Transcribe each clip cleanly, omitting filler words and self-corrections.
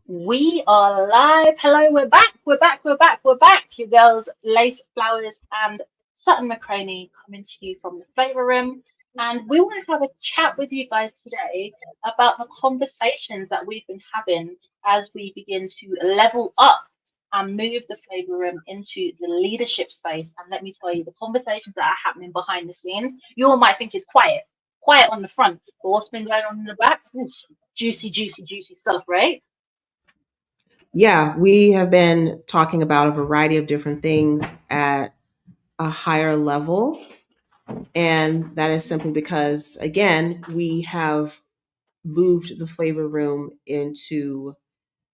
We are live. Hello, we're back. We're back. We're back. We're back. You girls, Lace Flowers and Sutton McCraney coming to you from the Flavor Room. And we want to have a chat with you guys today about the conversations that we've been having as we begin to level up and move the Flavor Room into the leadership space. And let me tell you, the conversations that are happening behind the scenes, you all might think is quiet on the front, but what's been going on in the back? Oof, juicy, juicy, juicy stuff, right? Yeah, we have been talking about a variety of different things at a higher level. And that is simply because, again, we have moved the flavor room into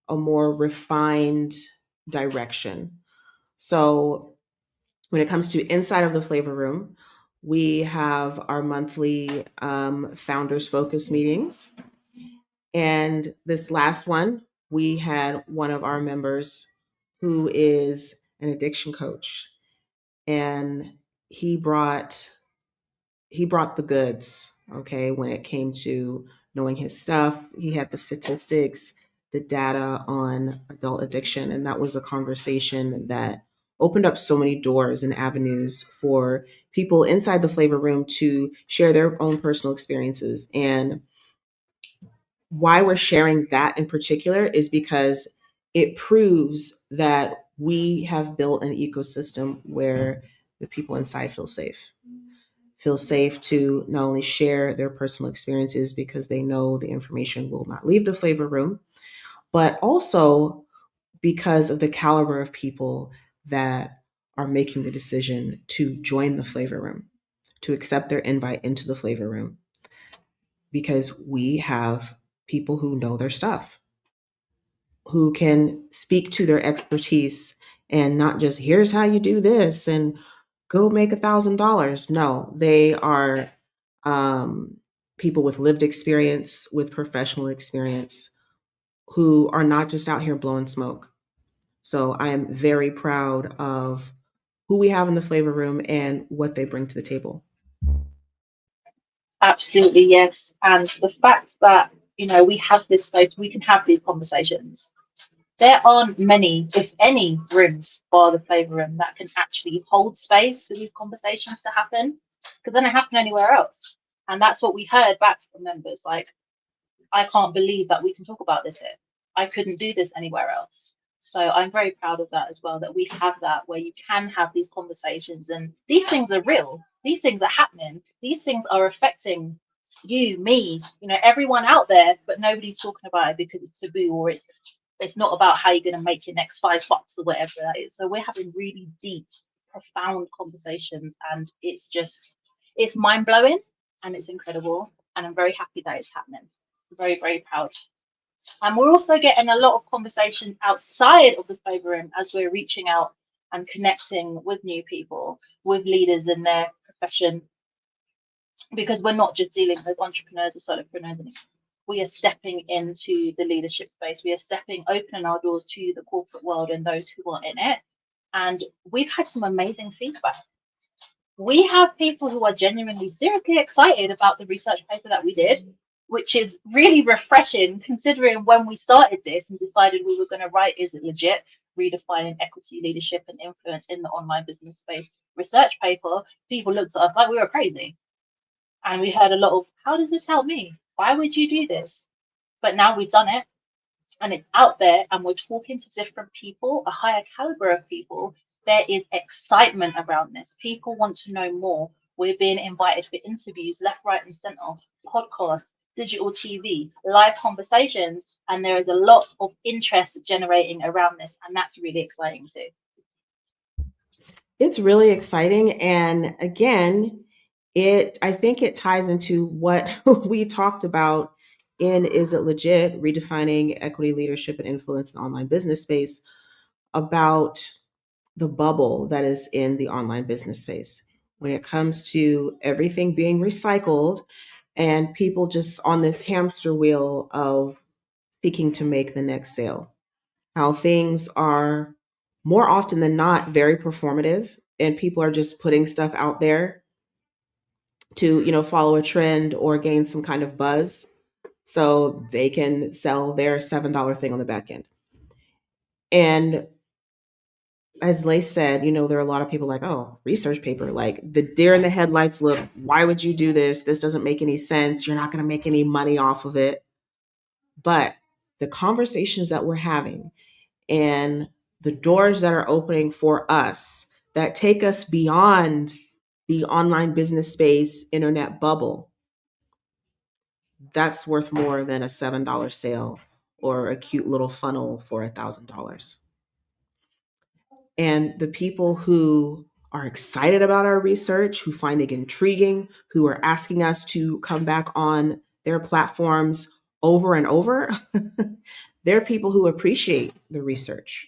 a more refined direction. So, when it comes to inside of the flavor room, we have our monthly founders focus meetings. And this last one, we had one of our members who is an addiction coach, and he brought he brought the goods, okay, when it came to knowing his stuff. He had the statistics, the data on adult addiction, and that was a conversation that opened up so many doors and avenues for people inside the flavor room to share their own personal experiences. And why we're sharing that in particular is because it proves that we have built an ecosystem where the people inside feel safe to not only share their personal experiences because they know the information will not leave the flavor room, but also because of the caliber of people that are making the decision to join the flavor room, to accept their invite into the flavor room, because we have people who know their stuff, who can speak to their expertise and not just here's how you do this and go make $1,000. No, they are um, people with lived experience, with professional experience, who are not just out here blowing smoke. So I am very proud of who we have in the flavor room and what they bring to the table. Absolutely, yes. And the fact that, we have this space, we can have these conversations. There aren't many, if any, rooms bar the flavor room that can actually hold space for these conversations to happen because they don't happen anywhere else. And that's what we heard back from members. Like, I can't believe that we can talk about this here. I couldn't do this anywhere else. So I'm very proud of that as well, that we have that where you can have these conversations and these things are real. These things are happening. These things are affecting you, me, everyone out there, but nobody's talking about it because it's taboo or it's not about how you're going to make your next $5 or whatever that is. So we're having really deep, profound conversations, and it's mind blowing and it's incredible. And I'm very happy that it's happening. Very, very proud. And we're also getting a lot of conversation outside of the flavor room as we're reaching out and connecting with new people, with leaders in their profession, because we're not just dealing with entrepreneurs or solopreneurs anymore. We are stepping into the leadership space. We are opening our doors to the corporate world and those who are in it. And we've had some amazing feedback. We have people who are genuinely seriously excited about the research paper that we did, which is really refreshing considering when we started this and decided we were going to write Is It Legit? Redefining Equity, Leadership and Influence in the Online Business Space research paper. People looked at us like we were crazy. And we heard a lot of, how does this help me? Why would you do this? But now we've done it and it's out there and we're talking to different people, a higher caliber of people. There is excitement around this. People want to know more. We're being invited for interviews left, right, and center, podcasts, digital TV, live conversations, and there is a lot of interest generating around this, and that's really exciting too. It's really exciting. And again, I think it ties into what we talked about in Is It Legit? Redefining Equity, Leadership, and Influence in the Online Business Space, about the bubble that is in the online business space when it comes to everything being recycled and people just on this hamster wheel of seeking to make the next sale. How things are more often than not very performative, and people are just putting stuff out there to follow a trend or gain some kind of buzz. so they can sell their $7 thing on the back end. And as Lace said, there are a lot of people like, oh, research paper, like the deer in the headlights look. Why would you do this? This doesn't make any sense. You're not going to make any money off of it. But the conversations that we're having and the doors that are opening for us that take us beyond the online business space, internet bubble, that's worth more than a $7 sale or a cute little funnel for $1,000. And the people who are excited about our research, who find it intriguing, who are asking us to come back on their platforms over and over, they're people who appreciate the research.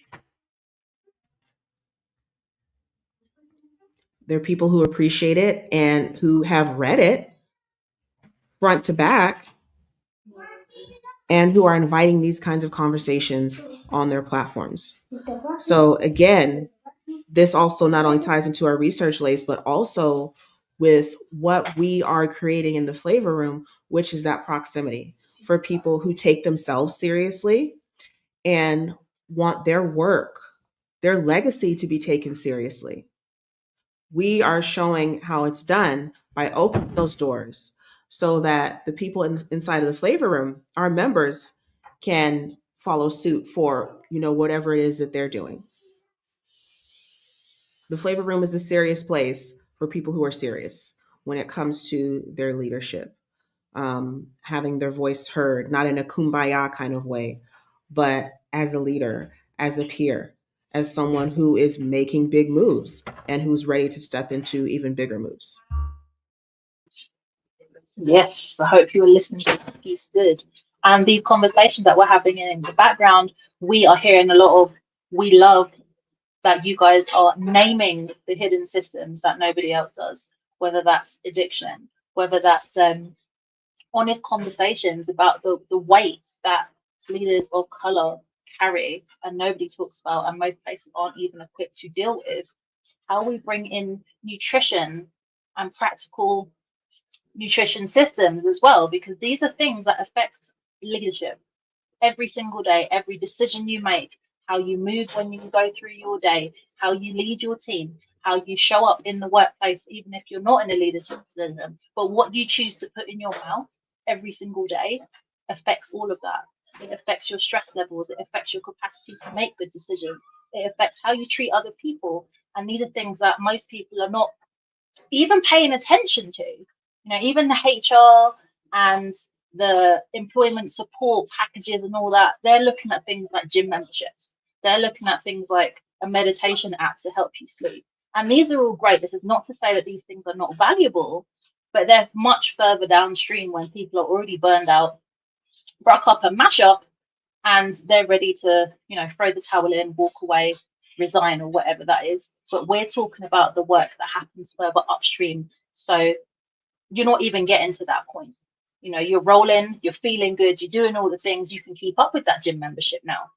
They're people who appreciate it and who have read it front to back and who are inviting these kinds of conversations on their platforms. So again, this also not only ties into our research, Lace, but also with what we are creating in the flavor room, which is that proximity for people who take themselves seriously and want their work, their legacy to be taken seriously. We are showing how it's done by opening those doors so that the people inside of the flavor room, our members, can follow suit for whatever it is that they're doing. The flavor room is a serious place for people who are serious when it comes to their leadership, having their voice heard, not in a kumbaya kind of way, but as a leader, as a peer, as someone who is making big moves and who's ready to step into even bigger moves. Yes, I hope you were listening to that piece good. And these conversations that we're having in the background, we are hearing a lot of, we love that you guys are naming the hidden systems that nobody else does, whether that's addiction, whether that's honest conversations about the weight that leaders of color carry and nobody talks about, and most places aren't even equipped to deal with. How we bring in nutrition and practical nutrition systems as well, because these are things that affect leadership every single day, every decision you make, how you move when you go through your day, how you lead your team, how you show up in the workplace, even if you're not in a leadership position. But what you choose to put in your mouth every single day affects all of that. It affects your stress levels, it affects your capacity to make good decisions, it affects how you treat other people. And these are things that most people are not even paying attention to. Even the HR and the employment support packages and all that, they're looking at things like gym memberships. They're looking at things like a meditation app to help you sleep. And these are all great. This is not to say that these things are not valuable, but they're much further downstream when people are already burned out, rock up and mash up, and they're ready to, throw the towel in, walk away, resign, or whatever that is. But we're talking about the work that happens further upstream. So you're not even getting to that point. You're rolling, you're feeling good, you're doing all the things. You can keep up with that gym membership now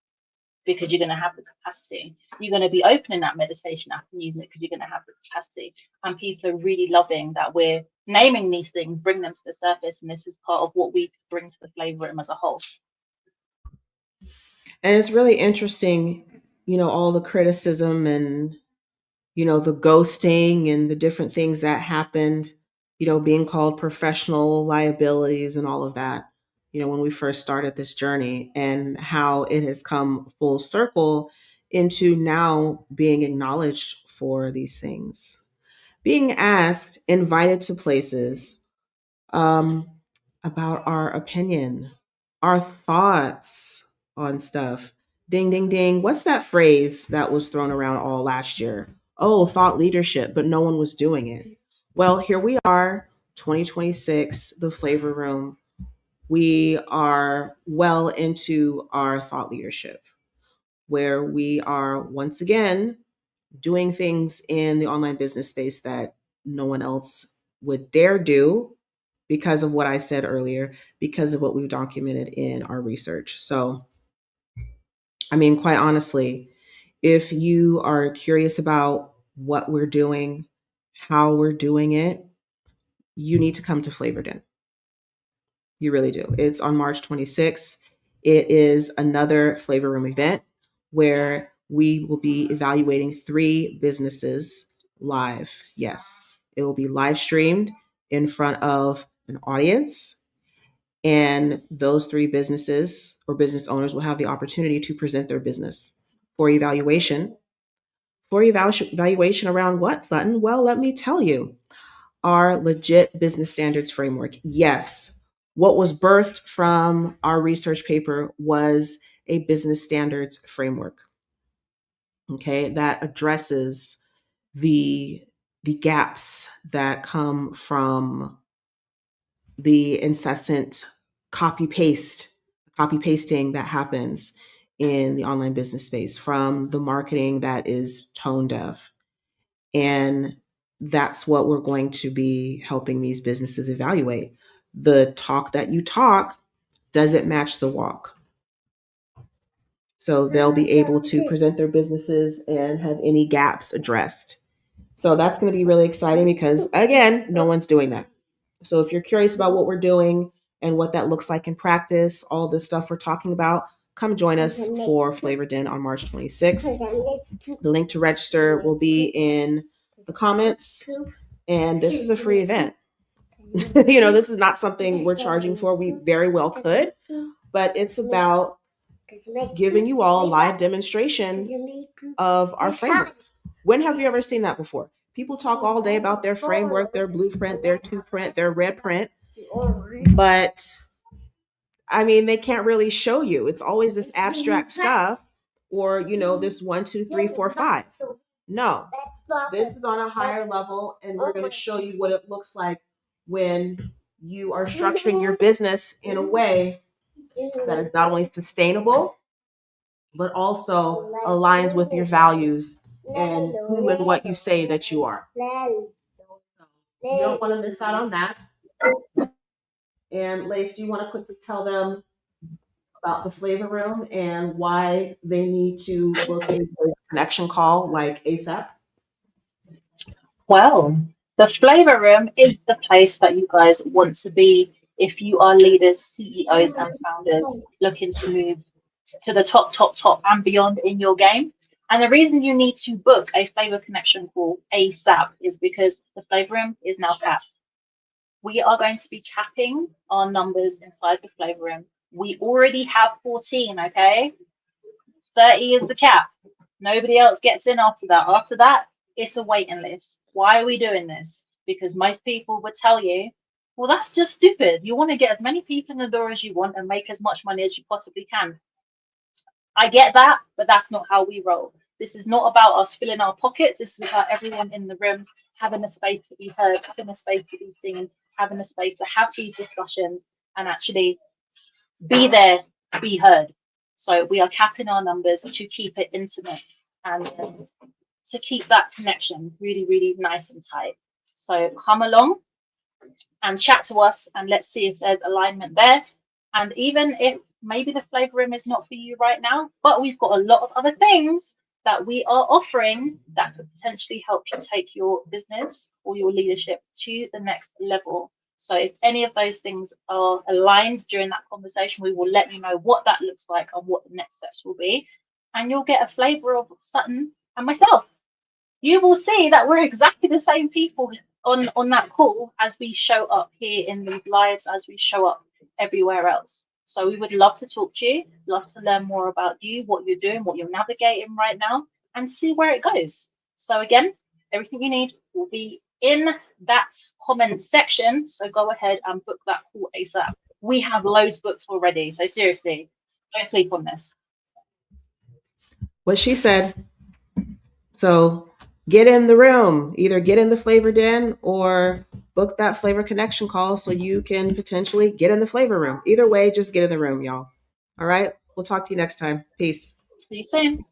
because you're going to have the capacity. You're going to be opening that meditation app and using it because you're going to have the capacity. And people are really loving that we're naming these things, bring them to the surface. And this is part of what we bring to the flavor room as a whole. And it's really interesting, all the criticism and, the ghosting and the different things that happened, being called professional liabilities and all of that, when we first started this journey, and how it has come full circle into now being acknowledged for these things, being asked, invited to places, um, about our opinion, our thoughts on stuff. Ding, ding, ding. What's that phrase that was thrown around all last year? Oh, thought leadership, but no one was doing it. Well, here we are, 2026, the flavor room. We are well into our thought leadership, where we are once again doing things in the online business space that no one else would dare do because of what I said earlier, because of what we've documented in our research. So, quite honestly, if you are curious about what we're doing, how we're doing it, you need to come to Flavored In. You really do. It's on March 26th. It is another Flavor Room event where we will be evaluating 3 businesses live. Yes, it will be live streamed in front of an audience. And those 3 businesses or business owners will have the opportunity to present their business for evaluation. For evaluation around what, Sutton? Well, let me tell you, our legit business standards framework. Yes, what was birthed from our research paper was a business standards framework. Okay, that addresses the gaps that come from the incessant copy pasting that happens in the online business space, from the marketing that is tone deaf. And that's what we're going to be helping these businesses evaluate. The talk that you talk, does it match the walk? So they'll be able to present their businesses and have any gaps addressed. So that's going to be really exciting because, again, no one's doing that. So if you're curious about what we're doing and what that looks like in practice, all this stuff we're talking about, come join us for Flavor Den on March 26th. The link to register will be in the comments. And this is a free event. This is not something we're charging for. We very well could, but it's about giving you all a live demonstration of our framework. When have you ever seen that before? People talk all day about their framework, their blueprint, their 2-print, their red print, but I mean, they can't really show you. It's always this abstract stuff, or this 1, 2, 3, 4, 5. No, this is on a higher level, and we're going to show you what it looks like when you are structuring your business in a way that is not only sustainable, but also aligns with your values and who and what you say that you are. You don't want to miss out on that. And Lace, do you want to quickly tell them about the Flavor Room and why they need to book a connection call like ASAP? Well, the Flavor Room is the place that you guys want to be if you are leaders, CEOs, and founders looking to move to the top, and beyond in your game. And the reason you need to book a Flavor Connection call ASAP is because the Flavor Room is now capped. We are going to be capping our numbers inside the Flavor Room. We already have 14, okay? 30 is the cap. Nobody else gets in after that. After that, it's a waiting list. Why are we doing this? Because most people would tell you, well, that's just stupid. You want to get as many people in the door as you want and make as much money as you possibly can. I get that, but that's not how we roll. This is not about us filling our pockets. This is about everyone in the room having a space to be heard, having a space to be seen, having a space to have these discussions and actually be there, be heard. So we are capping our numbers to keep it intimate and to keep that connection really, really nice and tight. So come along and chat to us and let's see if there's alignment there. And even if maybe the Flavor Room is not for you right now, but we've got a lot of other things that we are offering that could potentially help you take your business or your leadership to the next level. So if any of those things are aligned during that conversation, we will let you know what that looks like and what the next steps will be. And you'll get a flavor of Sutton and myself. You will see that we're exactly the same people on that call as we show up here in these lives, as we show up everywhere else. So we would love to talk to you, love to learn more about you, what you're doing, what you're navigating right now, and see where it goes. So again, everything you need will be in that comment section. So go ahead and book that call ASAP. We have loads booked already. So seriously, don't sleep on this. What she said. So get in the room, either get in the Flavor Den or book that Flavor Connection call so you can potentially get in the Flavor Room. Either way, just get in the room, y'all. All right. We'll talk to you next time. Peace. See you soon.